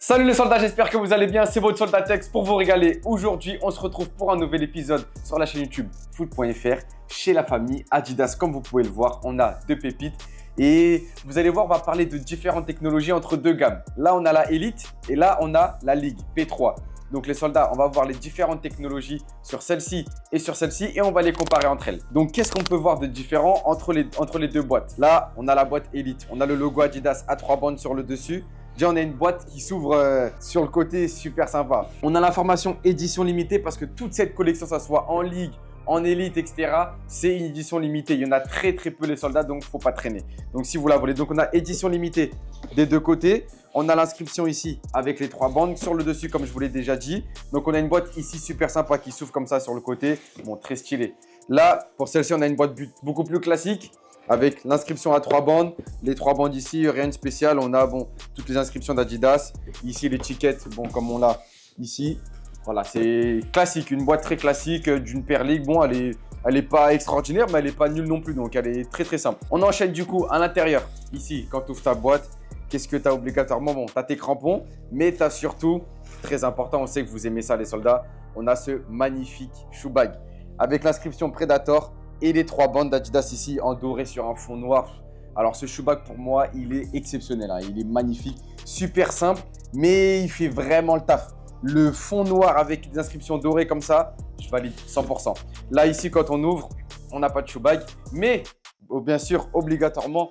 Salut les soldats, j'espère que vous allez bien, c'est votre soldat Tex pour vous régaler. Aujourd'hui, on se retrouve pour un nouvel épisode sur la chaîne YouTube foot.fr chez la famille Adidas. Comme vous pouvez le voir, on a deux pépites et vous allez voir, on va parler de différentes technologies entre deux gammes. Là, on a la Elite et là, on a la Ligue P3. Donc les soldats, on va voir les différentes technologies sur celle-ci et sur celle-ci et on va les comparer entre elles. Donc qu'est-ce qu'on peut voir de différent entre les deux boîtes? Là, on a la boîte Elite, on a le logo Adidas à 3 bandes sur le dessus. Déjà, on a une boîte qui s'ouvre sur le côté, super sympa. On a l'information édition limitée parce que toute cette collection, ça soit en Ligue, en Elite, etc., c'est une édition limitée. Il y en a très peu les soldats, donc il ne faut pas traîner. Donc si vous la voulez, donc on a édition limitée des deux côtés. On a l'inscription ici avec les 3 bandes sur le dessus, comme je vous l'ai déjà dit. Donc on a une boîte ici super sympa qui s'ouvre comme ça sur le côté. Bon, très stylé. Là, pour celle-ci, on a une boîte beaucoup plus classique avec l'inscription à 3 bandes. Les 3 bandes ici, rien de spécial. On a toutes les inscriptions d'Adidas. Ici, l'étiquette, comme on l'a ici. Voilà, c'est classique, une boîte très classique d'une paire Ligue. Bon, elle est pas extraordinaire, mais elle n'est pas nulle non plus. Donc, elle est très simple. On enchaîne du coup à l'intérieur. Ici, quand tu ouvres ta boîte, qu'est-ce que tu as obligatoirement? Bon, tu as tes crampons, mais tu as surtout, très important, on sait que vous aimez ça les soldats, on a ce magnifique shoe bag avec l'inscription Predator et les 3 bandes d'Adidas ici en doré sur un fond noir. Alors, ce shoe bag pour moi, il est exceptionnel. Hein. Il est magnifique, super simple, mais il fait vraiment le taf. Le fond noir avec des inscriptions dorées comme ça, je valide 100%. Là, ici, quand on ouvre, on n'a pas de shoe bag, mais bien sûr, obligatoirement,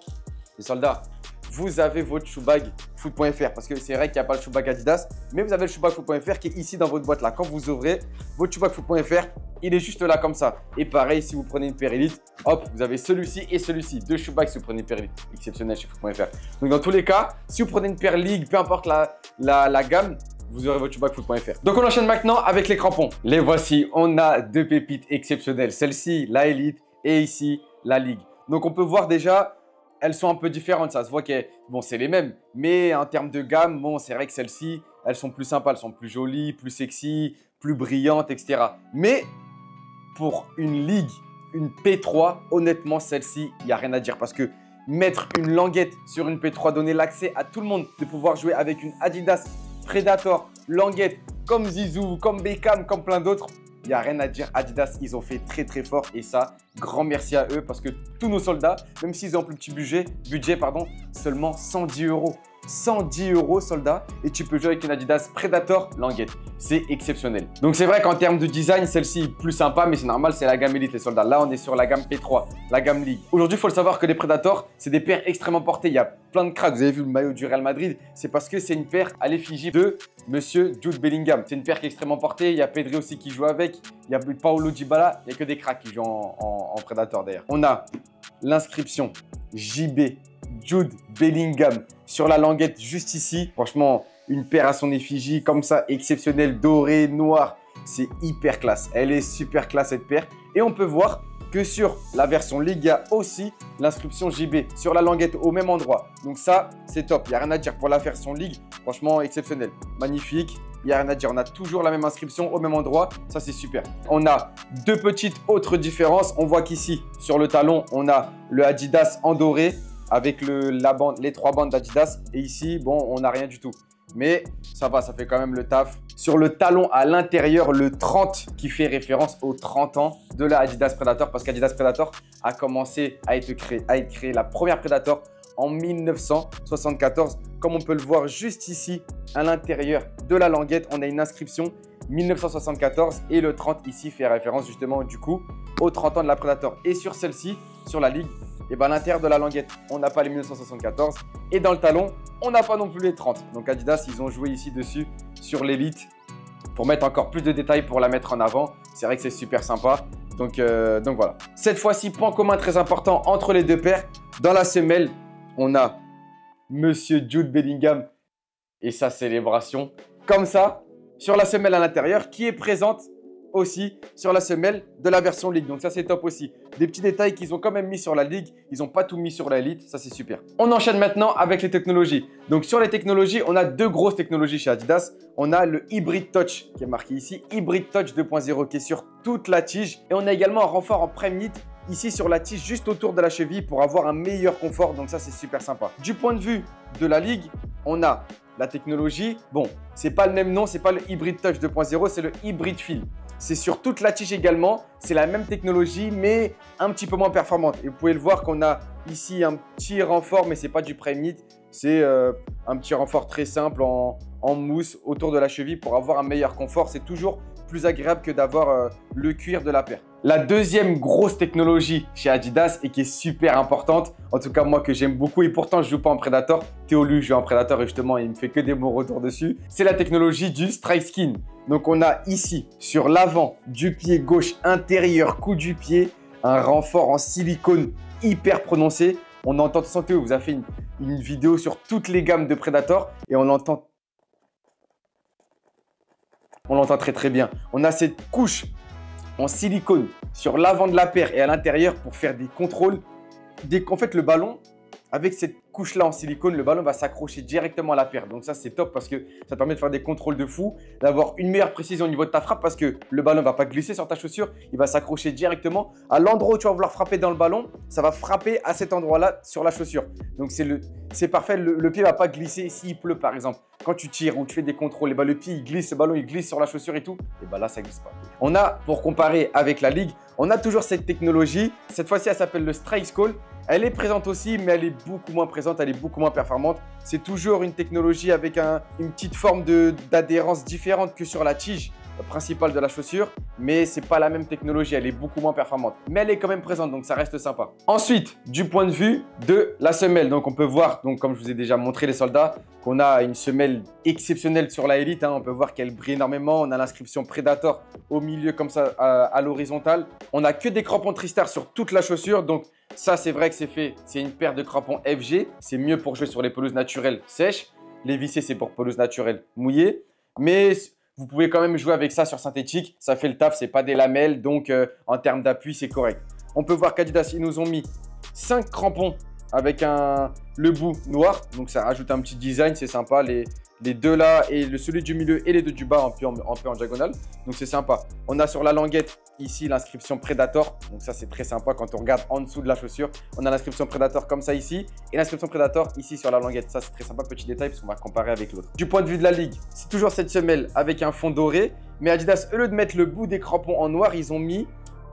les soldats, vous avez votre shoe bag foot.fr parce que c'est vrai qu'il n'y a pas le shoe bag Adidas, mais vous avez le shoe bag foot.fr qui est ici dans votre boîte là. Quand vous ouvrez votre shoe bag foot.fr, il est juste là comme ça. Et pareil, si vous prenez une paire Elite, hop, vous avez celui-ci et celui-ci. 2 shoe bags si vous prenez une paire Elite. Exceptionnel chez foot.fr. Donc dans tous les cas, si vous prenez une paire Ligue, peu importe la gamme, vous aurez votre shoe bag foot.fr. Donc on enchaîne maintenant avec les crampons. Les voici, on a deux pépites exceptionnelles. Celle-ci, la Elite et ici, la Ligue. Donc on peut voir déjà, elles sont un peu différentes. Ça se voit que c'est les mêmes. Mais en termes de gamme, c'est vrai que celles-ci, elles sont plus sympas. Elles sont plus jolies, plus sexy, plus brillantes, etc. Mais pour une Ligue, une P3, honnêtement, celle-ci, il n'y a rien à dire. Parce que mettre une languette sur une P3, donner l'accès à tout le monde de pouvoir jouer avec une Adidas Predator, languette, comme Zizou, comme Beckham, comme plein d'autres, il n'y a rien à dire. Adidas, ils ont fait très fort et ça, grand merci à eux parce que tous nos soldats, même s'ils ont plus petit budget, seulement 110 €. 110 € soldats et tu peux jouer avec une Adidas Predator languette. C'est exceptionnel. Donc c'est vrai qu'en termes de design, celle-ci est plus sympa, mais c'est normal, c'est la gamme Elite les soldats. Là, on est sur la gamme P3, la gamme Ligue. Aujourd'hui, il faut le savoir que les Predators, c'est des paires extrêmement portées. Il y a plein de cracks. Vous avez vu le maillot du Real Madrid, c'est parce que c'est une paire à l'effigie de Monsieur Jude Bellingham. C'est une paire qui est extrêmement portée. Il y a Pedri aussi qui joue avec. Il y a Paulo Dybala. Il n'y a que des cracks qui jouent en Predator d'ailleurs. On a l'inscription JB Jude Bellingham sur la languette juste ici. Franchement, une paire à son effigie comme ça, exceptionnelle, dorée, noire. C'est hyper classe. Elle est super classe cette paire. Et on peut voir que sur la version Ligue, il y a aussi l'inscription JB sur la languette au même endroit. Donc ça, c'est top. Il n'y a rien à dire pour la version Ligue. Franchement, exceptionnel. Magnifique. Il n'y a rien à dire. On a toujours la même inscription au même endroit. Ça, c'est super. On a deux petites autres différences. On voit qu'ici, sur le talon, on a le Adidas en doré avec les 3 bandes d'Adidas. Et ici, on n'a rien du tout. Mais ça va, ça fait quand même le taf. Sur le talon à l'intérieur, le 30 qui fait référence aux 30 ans de la Adidas Predator. Parce qu'Adidas Predator a commencé à être créé, la première Predator en 1974. Comme on peut le voir juste ici, à l'intérieur de la languette, on a une inscription 1974. Et le 30 ici fait référence justement du coup aux 30 ans de la Predator. Et sur celle-ci, sur la Ligue, à l'intérieur de la languette, on n'a pas les 1974. Et dans le talon, on n'a pas non plus les 30. Donc Adidas, ils ont joué ici dessus sur l'Elite pour mettre encore plus de détails, pour la mettre en avant. C'est vrai que c'est super sympa. Donc voilà. Cette fois-ci, point commun très important entre les deux paires. Dans la semelle, on a Monsieur Jude Bellingham et sa célébration. Comme ça, sur la semelle à l'intérieur, qui est présente aussi sur la semelle de la version Ligue. Donc ça, c'est top aussi. Des petits détails qu'ils ont quand même mis sur la Ligue. Ils n'ont pas tout mis sur la Elite. Ça, c'est super. On enchaîne maintenant avec les technologies. Donc sur les technologies, on a deux grosses technologies chez Adidas. On a le Hybrid Touch qui est marqué ici. Hybrid Touch 2.0 qui est sur toute la tige. Et on a également un renfort en Prime Knit ici sur la tige juste autour de la cheville pour avoir un meilleur confort. Donc ça, c'est super sympa. Du point de vue de la Ligue, on a la technologie, bon, c'est pas le même nom, c'est pas le Hybrid Touch 2.0, c'est le Hybrid Feel. C'est sur toute la tige également, c'est la même technologie mais un petit peu moins performante. Et vous pouvez le voir qu'on a ici un petit renfort, mais ce n'est pas du Prime Knit, c'est un petit renfort très simple en mousse autour de la cheville pour avoir un meilleur confort. C'est toujours plus agréable que d'avoir le cuir de la paire. La deuxième grosse technologie chez Adidas et qui est super importante, en tout cas moi que j'aime beaucoup et pourtant je ne joue pas en Predator, Théolu joue en Predator et justement il me fait que des bons retours dessus, c'est la technologie du Strike Skin. Donc on a ici sur l'avant du pied gauche intérieur cou du pied un renfort en silicone hyper prononcé. On entend, sans Théo vous a fait une vidéo sur toutes les gammes de Predator et on l'entend très très bien. On a cette couche en silicone sur l'avant de la paire et à l'intérieur pour faire des contrôles. En fait, le ballon, avec cette couche-là en silicone, le ballon va s'accrocher directement à la paire. Donc ça, c'est top parce que ça permet de faire des contrôles de fou, d'avoir une meilleure précision au niveau de ta frappe parce que le ballon ne va pas glisser sur ta chaussure, il va s'accrocher directement à l'endroit où tu vas vouloir frapper dans le ballon. Ça va frapper à cet endroit-là sur la chaussure. Donc c'est parfait. Le pied ne va pas glisser s'il pleut par exemple. Quand tu tires ou tu fais des contrôles, le pied il glisse, le ballon il glisse sur la chaussure et tout, et bien là ça ne glisse pas. On a, pour comparer avec la ligue, on a toujours cette technologie. Cette fois-ci, elle s'appelle le Strike Call. Elle est présente aussi, mais elle est beaucoup moins présente, elle est beaucoup moins performante. C'est toujours une technologie avec une petite forme d'adhérence différente que sur la tige principale de la chaussure, mais ce n'est pas la même technologie, elle est beaucoup moins performante. Mais elle est quand même présente, donc ça reste sympa. Ensuite, du point de vue de la semelle, donc on peut voir, donc comme je vous ai déjà montré les soldats, qu'on a une semelle exceptionnelle sur la Elite. On peut voir qu'elle brille énormément. On a l'inscription Predator au milieu comme ça à l'horizontale. On n'a que des crampons Tristar sur toute la chaussure, donc ça c'est vrai que c'est une paire de crampons FG. C'est mieux pour jouer sur les pelouses naturelles sèches. Les vissés c'est pour pelouses naturelles mouillées, mais vous pouvez quand même jouer avec ça sur synthétique. Ça fait le taf, c'est pas des lamelles, donc en termes d'appui c'est correct. On peut voir qu'Adidas ils nous ont mis 5 crampons avec le bout noir, donc ça rajoute un petit design, c'est sympa. Les deux là et celui du milieu et les deux du bas un peu en diagonale, donc c'est sympa. On a sur la languette ici l'inscription Predator, donc ça c'est très sympa quand on regarde en dessous de la chaussure. On a l'inscription Predator comme ça ici et l'inscription Predator ici sur la languette. Ça c'est très sympa, petit détail parce qu'on va comparer avec l'autre. Du point de vue de la ligue, c'est toujours cette semelle avec un fond doré, mais Adidas au lieu de mettre le bout des crampons en noir, ils ont mis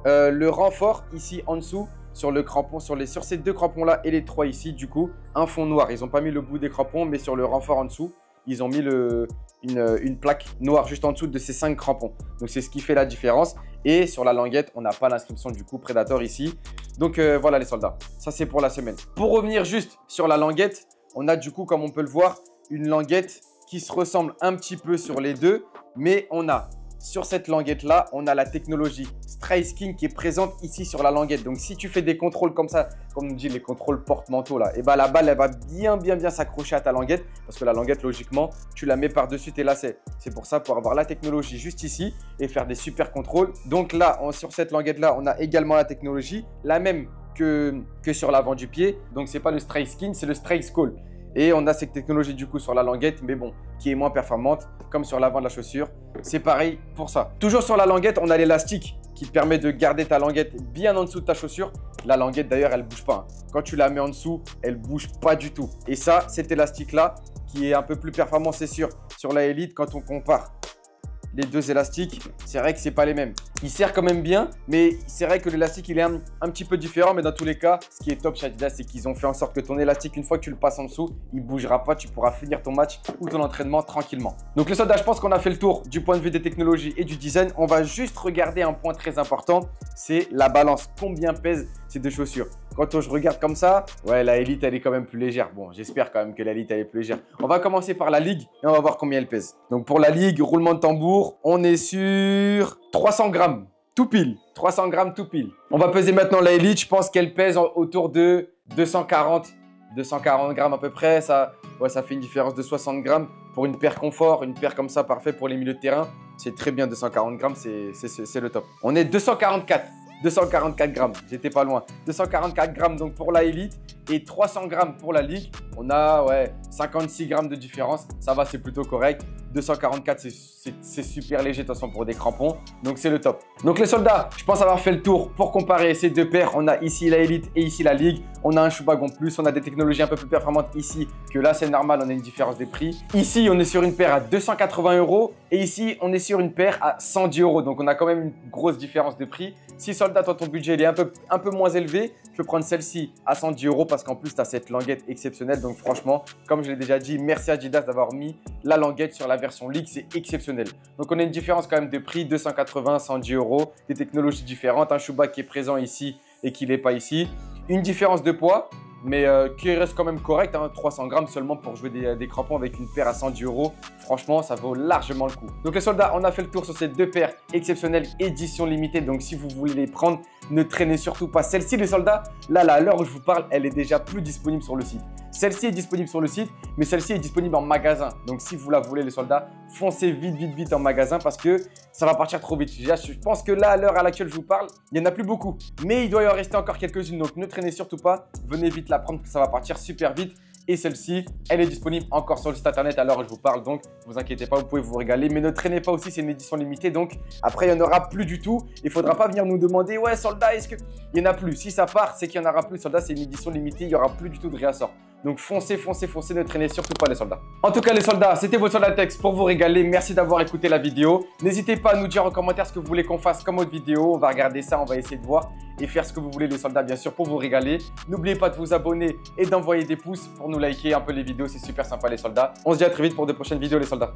le renfort ici en dessous sur le crampon, sur ces deux crampons là et les trois ici, du coup un fond noir. Ils n'ont pas mis le bout des crampons, mais sur le renfort en dessous ils ont mis une plaque noire juste en dessous de ces 5 crampons. Donc c'est ce qui fait la différence. Et sur la languette, on n'a pas l'inscription du coup Predator ici. Donc voilà les soldats, ça c'est pour la semelle. Pour revenir juste sur la languette, on a du coup comme on peut le voir une languette qui se ressemble un petit peu sur les deux, mais on a sur cette languette là, on a la technologie Strike Skin qui est présente ici sur la languette. Donc si tu fais des contrôles comme ça, comme on dit les contrôles porte-manteau là, et ben la balle elle va bien s'accrocher à ta languette parce que la languette logiquement tu la mets par-dessus tes lacets. C'est pour ça, pour avoir la technologie juste ici et faire des super contrôles. Donc là sur cette languette là, on a également la technologie, la même que sur l'avant du pied. Donc c'est pas le Strike Skin, c'est le Strike Call. Et on a cette technologie du coup sur la languette, mais bon, qui est moins performante, comme sur l'avant de la chaussure. C'est pareil pour ça. Toujours sur la languette, on a l'élastique qui permet de garder ta languette bien en dessous de ta chaussure. La languette d'ailleurs, elle ne bouge pas. Quand tu la mets en dessous, elle ne bouge pas du tout. Et ça, cet élastique-là, qui est un peu plus performant, c'est sûr, sur la Elite, quand on compare les deux élastiques, c'est vrai que c'est pas les mêmes. Il sert quand même bien, mais c'est vrai que l'élastique il est un petit peu différent, mais dans tous les cas, ce qui est top chez Adidas, c'est qu'ils ont fait en sorte que ton élastique, une fois que tu le passes en dessous, il bougera pas, tu pourras finir ton match ou ton entraînement tranquillement. Donc les soldats, je pense qu'on a fait le tour du point de vue des technologies et du design. On va juste regarder un point très important, c'est la balance. Combien pèsent ces deux chaussures? Quand je regarde comme ça, ouais, la Elite, elle est quand même plus légère. Bon, j'espère quand même que la Elite, elle est plus légère. On va commencer par la Ligue et on va voir combien elle pèse. Donc, pour la Ligue, roulement de tambour, on est sur 300 grammes. Tout pile. 300 grammes tout pile. On va peser maintenant la Elite. Je pense qu'elle pèse autour de 240 grammes à peu près. Ça fait une différence de 60 grammes pour une paire confort. Une paire comme ça, parfait pour les milieux de terrain. C'est très bien, 240 grammes, c'est le top. On est 244 grammes, j'étais pas loin. 244 grammes donc pour la Elite et 300 grammes pour la Ligue. On a 56 grammes de différence. Ça va, c'est plutôt correct. 244, c'est super léger de toute façon pour des crampons. Donc, c'est le top. Donc, les soldats, je pense avoir fait le tour pour comparer ces deux paires. On a ici la Elite et ici la Ligue. On a un shoe bag en plus. On a des technologies un peu plus performantes ici que là, c'est normal. On a une différence des prix. Ici, on est sur une paire à 280 € et ici, on est sur une paire à 110 €. Donc, on a quand même une grosse différence de prix. Si soldat, toi, ton budget il est un peu moins élevé, tu peux prendre celle-ci à 110 € parce qu'en plus, tu as cette languette exceptionnelle. Donc, franchement, comme je l'ai déjà dit, merci Adidas d'avoir mis la languette sur la version League. C'est exceptionnel. Donc, on a une différence quand même de prix, 280, 110 €, des technologies différentes. Un shoe bag qui est présent ici et qui n'est pas ici. Une différence de poids, mais qui reste quand même correct, hein, 300 grammes seulement pour jouer des crampons avec une paire à 110 €. Franchement, ça vaut largement le coup. Donc les soldats, on a fait le tour sur ces deux paires exceptionnelles, édition limitée. Donc si vous voulez les prendre, ne traînez surtout pas. Celle-ci, les soldats, là, à l'heure où je vous parle, elle est déjà plus disponible sur le site. Celle-ci est disponible sur le site, mais celle-ci est disponible en magasin. Donc si vous la voulez, les soldats, foncez vite en magasin parce que ça va partir trop vite. Je pense que là, à l'heure à laquelle je vous parle, il n'y en a plus beaucoup. Mais il doit y en rester encore quelques-unes. Donc ne traînez surtout pas. Venez vite la prendre, ça va partir super vite. Et celle-ci, elle est disponible encore sur le site internet à l'heure où je vous parle. Donc, ne vous inquiétez pas, vous pouvez vous régaler. Mais ne traînez pas aussi, c'est une édition limitée. Donc, après, il n'y en aura plus du tout. Il ne faudra pas venir nous demander, ouais, soldat, est-ce qu'il n'y en a plus? Si ça part, c'est qu'il n'y en aura plus. Soldat, c'est une édition limitée. Il n'y aura plus du tout de réassort. Donc, foncez, ne traînez surtout pas les soldats. En tout cas, les soldats, c'était votre soldat Tech pour vous régaler. Merci d'avoir écouté la vidéo. N'hésitez pas à nous dire en commentaire ce que vous voulez qu'on fasse comme autre vidéo. On va regarder ça, on va essayer de voir et faire ce que vous voulez les soldats, bien sûr, pour vous régaler. N'oubliez pas de vous abonner et d'envoyer des pouces pour nous liker un peu les vidéos. C'est super sympa les soldats. On se dit à très vite pour de prochaines vidéos les soldats.